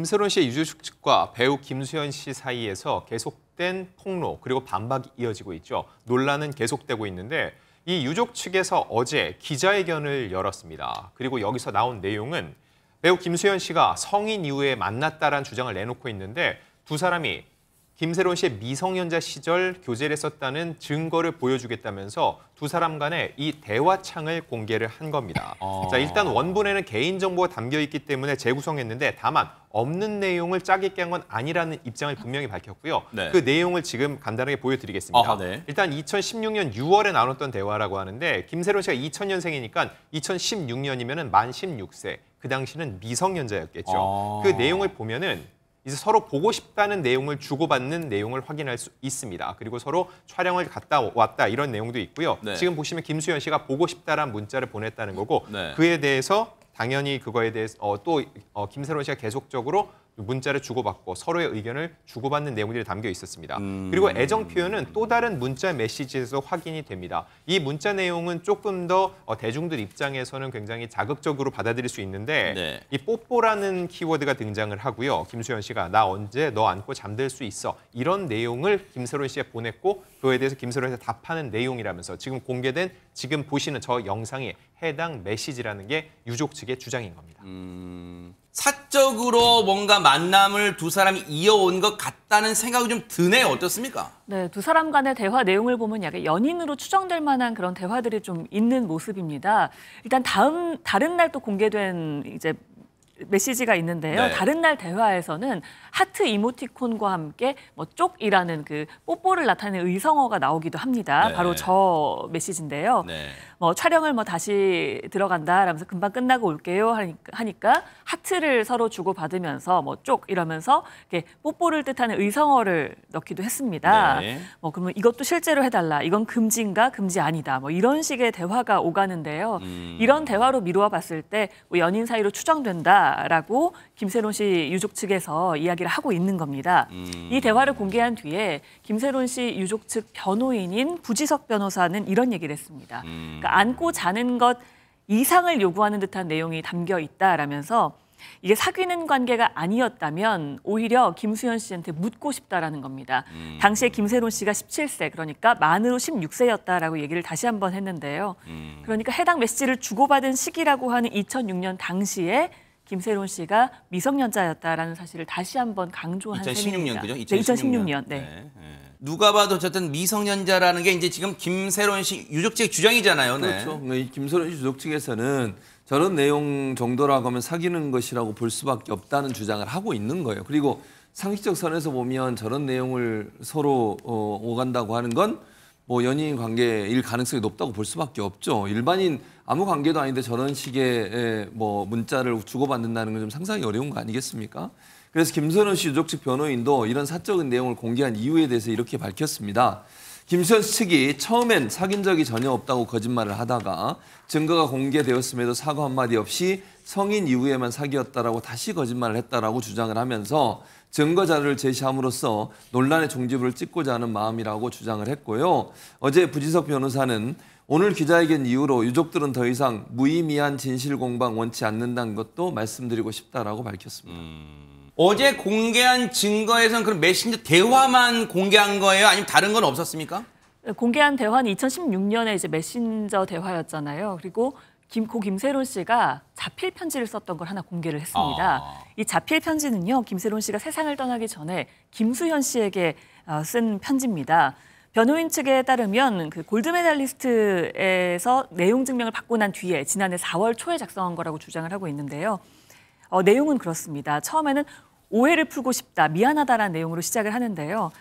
김세론 씨의 유족 측과 배우 김수현 씨 사이에서 계속된 폭로 그리고 반박이 이어지고 있죠. 논란은 계속되고 있는데 이 유족 측에서 어제 기자회견을 열었습니다. 그리고 여기서 나온 내용은 배우 김수현 씨가 성인 이후에 만났다라는 주장을 내놓고 있는데 두 사람이 김세론 씨의 미성년자 시절 교제를 했었다는 증거를 보여주겠다면서 두 사람 간의 이 대화창을 공개를 한 겁니다. 자, 일단 원본에는 개인정보가 담겨있기 때문에 재구성했는데 다만 없는 내용을 짜깁기 한 건 아니라는 입장을 분명히 밝혔고요. 네. 그 내용을 지금 간단하게 보여드리겠습니다. 네. 일단 2016년 6월에 나눴던 대화라고 하는데 김세론 씨가 2000년생이니까 2016년이면 만 16세. 그 당시는 미성년자였겠죠. 그 내용을 보면은 이제 서로 보고 싶다는 내용을 주고받는 내용을 확인할 수 있습니다. 그리고 서로 촬영을 갔다 왔다 이런 내용도 있고요. 네. 지금 보시면 김수현 씨가 보고 싶다라는 문자를 보냈다는 거고 네. 그에 대해서 당연히 그거에 대해서 김세론 씨가 계속적으로 문자를 주고받고 서로의 의견을 주고받는 내용들이 담겨 있었습니다. 그리고 애정 표현은 또 다른 문자 메시지에서 확인이 됩니다. 이 문자 내용은 조금 더 대중들 입장에서는 굉장히 자극적으로 받아들일 수 있는데 네. 이 뽀뽀라는 키워드가 등장을 하고요. 김수현 씨가 나 언제 너 안고 잠들 수 있어 이런 내용을 김세론 씨에 보냈고 그거에 대해서 김세론 씨가 답하는 내용이라면서 지금 공개된 지금 보시는 저 영상이 해당 메시지라는 게 유족 측의 주장인 겁니다. 사적으로 뭔가 만남을 두 사람이 이어온 것 같다는 생각이 좀 드네요. 어떻습니까? 네, 두 사람 간의 대화 내용을 보면 약간 연인으로 추정될 만한 그런 대화들이 좀 있는 모습입니다. 일단 다른 날 또 공개된 이제 메시지가 있는데요. 네. 다른 날 대화에서는 하트 이모티콘과 함께 뭐 쪽이라는 그 뽀뽀를 나타내는 의성어가 나오기도 합니다. 네. 바로 저 메시지인데요. 네. 뭐 촬영을 뭐 다시 들어간다라면서 금방 끝나고 올게요 하니까 하트를 서로 주고 받으면서 뭐 쪽 이러면서 이렇게 뽀뽀를 뜻하는 의성어를 넣기도 했습니다. 네. 뭐 그러면 이것도 실제로 해달라. 이건 금지인가 금지 아니다. 뭐 이런 식의 대화가 오가는데요. 이런 대화로 미루어 봤을 때 뭐 연인 사이로 추정된다라고 김세론 씨 유족 측에서 이야기를 하고 있는 겁니다. 이 대화를 공개한 뒤에 김세론 씨 유족 측 변호인인 부지석 변호사는 이런 얘기를 했습니다. 그러니까 안고 자는 것 이상을 요구하는 듯한 내용이 담겨 있다라면서 이게 사귀는 관계가 아니었다면 오히려 김수현 씨한테 묻고 싶다라는 겁니다. 당시에 김세론 씨가 17세, 그러니까 만으로 16세였다라고 얘기를 다시 한번 했는데요. 그러니까 해당 메시지를 주고받은 시기라고 하는 2006년 당시에 김세론 씨가 미성년자였다라는 사실을 다시 한번 강조한 2016년 셈입니다. 그죠? 네, 2016년. 네. 네. 누가 봐도 어쨌든 미성년자라는 게 이제 지금 김세론 씨 유족 측의 주장이잖아요. 네. 그렇죠. 이 김세론 씨 유족 측에서는 저런 내용 정도라고 하면 사귀는 것이라고 볼 수밖에 없다는 주장을 하고 있는 거예요. 그리고 상식적 선에서 보면 저런 내용을 서로 오간다고 하는 건 뭐 연인 관계일 가능성이 높다고 볼 수밖에 없죠. 일반인 아무 관계도 아닌데 저런 식의 뭐 문자를 주고받는다는 건 좀 상상이 어려운 거 아니겠습니까? 그래서 김세론 씨 유족 측 변호인도 이런 사적인 내용을 공개한 이유에 대해서 이렇게 밝혔습니다. 김수현 씨 측이 처음엔 사귄 적이 전혀 없다고 거짓말을 하다가 증거가 공개되었음에도 사과 한마디 없이 성인 이후에만 사귀었다라고 다시 거짓말을 했다라고 주장을 하면서 증거 자료를 제시함으로써 논란의 종지부를 찍고자 하는 마음이라고 주장을 했고요. 어제 부지석 변호사는 오늘 기자회견 이후로 유족들은 더 이상 무의미한 진실 공방 원치 않는다는 것도 말씀드리고 싶다라고 밝혔습니다. 어제 공개한 증거에서는 그럼 메신저 대화만 공개한 거예요? 아니면 다른 건 없었습니까? 공개한 대화는 2016년에 이제 메신저 대화였잖아요. 그리고 고 김세론 씨가 자필 편지를 썼던 걸 하나 공개를 했습니다. 이 자필 편지는요, 김세론 씨가 세상을 떠나기 전에 김수현 씨에게 쓴 편지입니다. 변호인 측에 따르면 그 골드메달리스트에서 내용 증명을 받고 난 뒤에 지난해 4월 초에 작성한 거라고 주장을 하고 있는데요. 내용은 그렇습니다. 처음에는 오해를 풀고 싶다, 미안하다라는 내용으로 시작을 하는데요.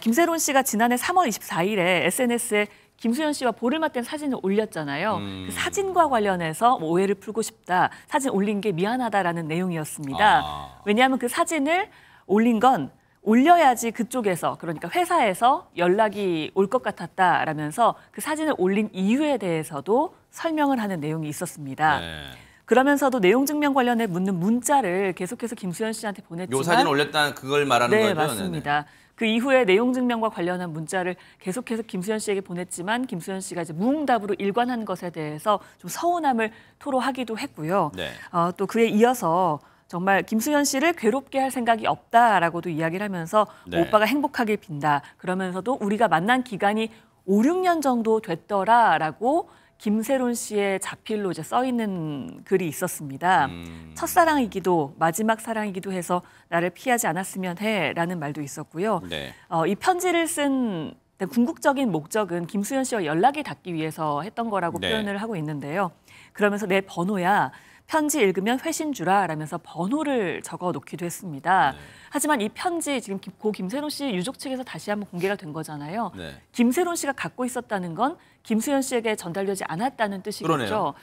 김세론 씨가 지난해 3월 24일에 SNS에 김수현 씨와 볼을 맞댄 사진을 올렸잖아요. 그 사진과 관련해서 뭐 오해를 풀고 싶다, 사진 올린 게 미안하다라는 내용이었습니다. 왜냐하면 그 사진을 올린 건 올려야지 그쪽에서, 그러니까 회사에서 연락이 올 것 같았다라면서 그 사진을 올린 이유에 대해서도 설명을 하는 내용이 있었습니다. 네. 그러면서도 내용 증명 관련해 묻는 문자를 계속해서 김수현 씨한테 보냈지만 요 사진 올렸다는 그걸 말하는 네, 거죠? 맞습니다. 네네. 그 이후에 내용 증명과 관련한 문자를 계속해서 김수현 씨에게 보냈지만 김수현 씨가 이제 무응답으로 일관한 것에 대해서 좀 서운함을 토로하기도 했고요. 네. 또 그에 이어서 정말 김수현 씨를 괴롭게 할 생각이 없다라고도 이야기를 하면서 네. 오빠가 행복하길 빈다. 그러면서도 우리가 만난 기간이 5, 6년 정도 됐더라라고 김세론 씨의 자필로 이제 써 있는 글이 있었습니다. 첫사랑이기도 마지막 사랑이기도 해서 나를 피하지 않았으면 해라는 말도 있었고요. 네. 이 편지를 쓴 궁극적인 목적은 김수현 씨와 연락이 닿기 위해서 했던 거라고 네. 표현을 하고 있는데요. 그러면서 내 번호야. 편지 읽으면 회신 주라 라면서 번호를 적어 놓기도 했습니다. 네. 하지만 이 편지 지금 고 김세론 씨 유족 측에서 다시 한번 공개가 된 거잖아요. 네. 김세론 씨가 갖고 있었다는 건 김수현 씨에게 전달되지 않았다는 뜻이겠죠. 그러네요.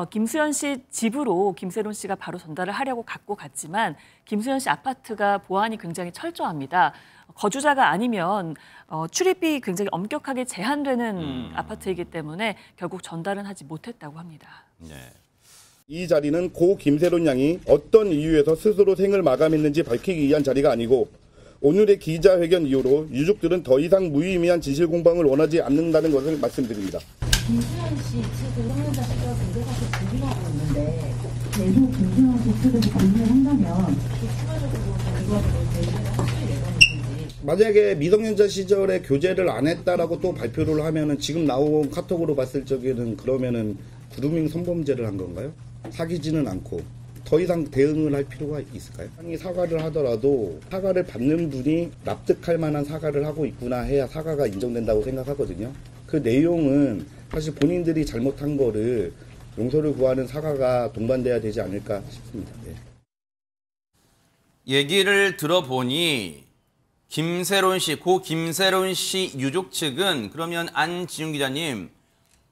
김수현 씨 집으로 김세론 씨가 바로 전달을 하려고 갖고 갔지만 김수현 씨 아파트가 보안이 굉장히 철저합니다. 거주자가 아니면 출입이 굉장히 엄격하게 제한되는 아파트이기 때문에 결국 전달은 하지 못했다고 합니다. 네. 이 자리는 고 김세론 양이 어떤 이유에서 스스로 생을 마감했는지 밝히기 위한 자리가 아니고 오늘의 기자회견 이후로 유족들은 더 이상 무의미한 진실 공방을 원하지 않는다는 것을 말씀드립니다. 김수현 씨 측은 성년자 시절 공개사실 준비하고 있는데 계속 김수현 씨 측에서 준비를 한다면 추가적으로 이거를 제기를 하실 예정이신지. 만약에 미성년자 시절에 교제를 안 했다라고 또 발표를 하면은 지금 나온 카톡으로 봤을 적에는 그러면은 그루밍 성범죄를 한 건가요? 사귀지는 않고 더 이상 대응을 할 필요가 있을까요? 상이 사과를 하더라도 사과를 받는 분이 납득할 만한 사과를 하고 있구나 해야 사과가 인정된다고 생각하거든요. 그 내용은 사실 본인들이 잘못한 거를 용서를 구하는 사과가 동반돼야 되지 않을까 싶습니다. 네. 얘기를 들어보니 고 김세론 씨 유족 측은 그러면 안지훈 기자님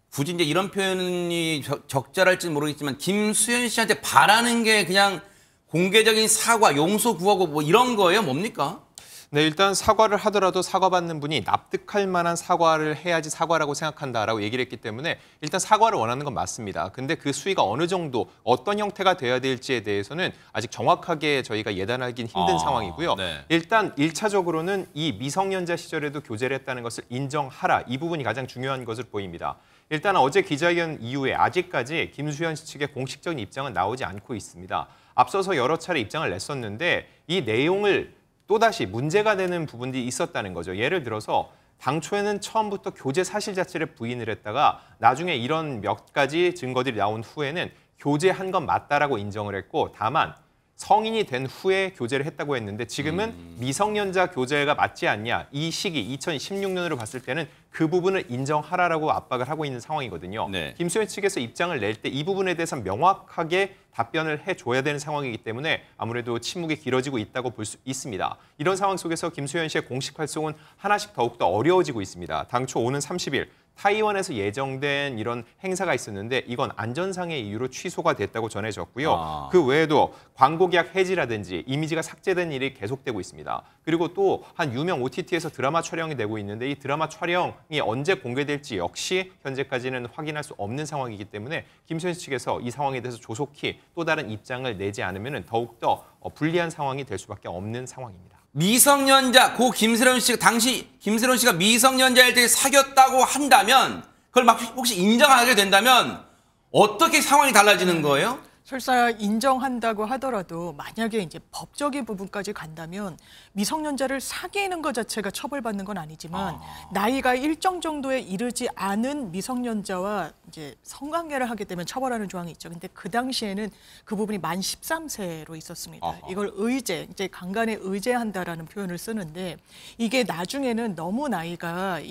굳이 이제 이런 표현이 적절할지는 모르겠지만 김수현 씨한테 바라는 게 그냥 공개적인 사과, 용서 구하고 뭐 이런 거예요? 뭡니까? 네, 일단 사과를 하더라도 사과받는 분이 납득할 만한 사과를 해야지 사과라고 생각한다라고 얘기를 했기 때문에 일단 사과를 원하는 건 맞습니다. 근데 그 수위가 어느 정도 어떤 형태가 돼야 될지에 대해서는 아직 정확하게 저희가 예단하기는 힘든 상황이고요. 네. 일단 1차적으로는 이 미성년자 시절에도 교제를 했다는 것을 인정하라. 이 부분이 가장 중요한 것으로 보입니다. 일단 어제 기자회견 이후에 아직까지 김수현 씨 측의 공식적인 입장은 나오지 않고 있습니다. 앞서서 여러 차례 입장을 냈었는데 이 내용을 또다시 문제가 되는 부분들이 있었다는 거죠. 예를 들어서 당초에는 처음부터 교제 사실 자체를 부인을 했다가 나중에 이런 몇 가지 증거들이 나온 후에는 교제한 건 맞다라고 인정을 했고 다만 성인이 된 후에 교제를 했다고 했는데 지금은 미성년자 교제가 맞지 않냐. 이 시기 2016년으로 봤을 때는 그 부분을 인정하라라고 압박을 하고 있는 상황이거든요. 네. 김수현 측에서 입장을 낼 때 이 부분에 대해서 명확하게 답변을 해줘야 되는 상황이기 때문에 아무래도 침묵이 길어지고 있다고 볼 수 있습니다. 이런 상황 속에서 김수현 씨의 공식 활동은 하나씩 더욱더 어려워지고 있습니다. 당초 오는 30일 타이완에서 예정된 이런 행사가 있었는데 이건 안전상의 이유로 취소가 됐다고 전해졌고요. 그 외에도 광고 계약 해지라든지 이미지가 삭제된 일이 계속되고 있습니다. 그리고 또 한 유명 OTT에서 드라마 촬영이 되고 있는데 이 드라마 촬영이 언제 공개될지 역시 현재까지는 확인할 수 없는 상황이기 때문에 김수현 씨 측에서 이 상황에 대해서 조속히 또 다른 입장을 내지 않으면 더욱더 불리한 상황이 될 수밖에 없는 상황입니다. 미성년자 고 김세론 씨가 당시 김세론 씨가 미성년자일 때 사귀었다고 한다면 그걸 막 혹시 인정하게 된다면 어떻게 상황이 달라지는 거예요? 설사 인정한다고 하더라도 만약에 이제 법적인 부분까지 간다면 미성년자를 사귀는 것 자체가 처벌받는 건 아니지만 나이가 일정 정도에 이르지 않은 미성년자와 이제 성관계를 하게 되면 처벌하는 조항이 있죠. 근데 그 당시에는 그 부분이 만 13세로 있었습니다. 이걸 이제 강간에 의제한다라는 표현을 쓰는데 이게 나중에는 너무 나이가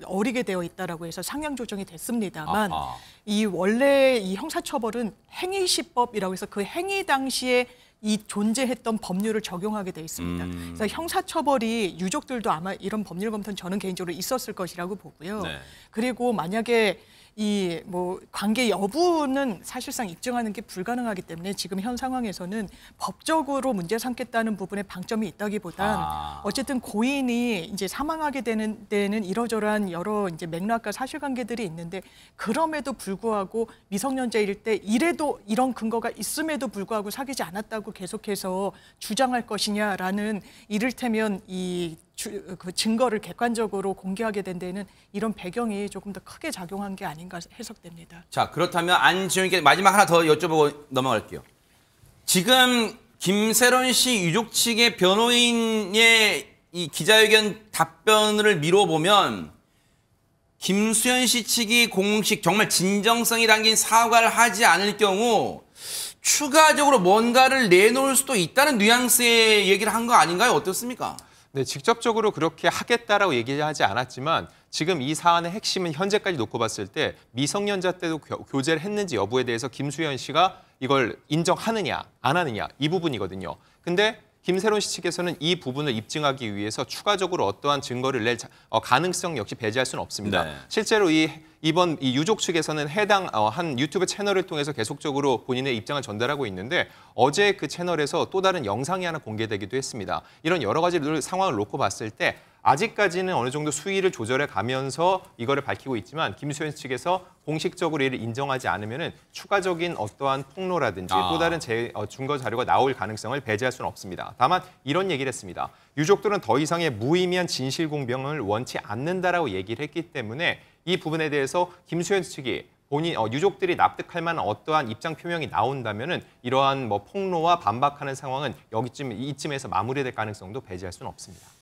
어리게 되어 있다라고 해서 상향 조정이 됐습니다만 이 원래 이 형사처벌은 행위시법이라고 해서 그 행위 당시에 이 존재했던 법률을 적용하게 돼 있습니다. 그래서 형사처벌이 유족들도 아마 이런 법률 검토는 저는 개인적으로 있었을 것이라고 보고요. 네. 그리고 만약에 이 관계 여부는 사실상 입증하는 게 불가능하기 때문에 지금 현 상황에서는 법적으로 문제 삼겠다는 부분에 방점이 있다기보단 어쨌든 고인이 이제 사망하게 되는 데는 이러저러한 여러 이제 맥락과 사실관계들이 있는데 그럼에도 불구하고 미성년자일 때 이래도 이런 근거가 있음에도 불구하고 사귀지 않았다고 계속해서 주장할 것이냐라는 이를테면 그 증거를 객관적으로 공개하게 된 데는 이런 배경이 조금 더 크게 작용한 게 아닌가 해석됩니다. 자, 그렇다면 안지훈께 마지막 하나 더 여쭤보고 넘어갈게요. 지금 김세론 씨 유족 측의 변호인의 이 기자회견 답변을 미뤄보면 김수현 씨 측이 공식 정말 진정성이 담긴 사과를 하지 않을 경우 추가적으로 뭔가를 내놓을 수도 있다는 뉘앙스의 얘기를 한 거 아닌가요? 어떻습니까? 네, 직접적으로 그렇게 하겠다라고 얘기하지 않았지만 지금 이 사안의 핵심은 현재까지 놓고 봤을 때 미성년자 때도 교제를 했는지 여부에 대해서 김수현 씨가 이걸 인정하느냐 안 하느냐 이 부분이거든요. 근데 김세론 씨 측에서는 이 부분을 입증하기 위해서 추가적으로 어떠한 증거를 낼 가능성 역시 배제할 수는 없습니다. 네. 실제로 이번 유족 측에서는 해당 한 유튜브 채널을 통해서 계속적으로 본인의 입장을 전달하고 있는데 어제 그 채널에서 또 다른 영상이 하나 공개되기도 했습니다. 이런 여러 가지 상황을 놓고 봤을 때 아직까지는 어느 정도 수위를 조절해 가면서 이거를 밝히고 있지만 김수현 측에서 공식적으로 이를 인정하지 않으면은 추가적인 어떠한 폭로라든지 또 다른 증거 자료가 나올 가능성을 배제할 수는 없습니다. 다만 이런 얘기를 했습니다. 유족들은 더 이상의 무의미한 진실 공방을 원치 않는다라고 얘기를 했기 때문에 이 부분에 대해서 김수현 측이 본인 유족들이 납득할 만한 어떠한 입장 표명이 나온다면은 이러한 폭로와 반박하는 상황은 이쯤에서 마무리될 가능성도 배제할 수는 없습니다.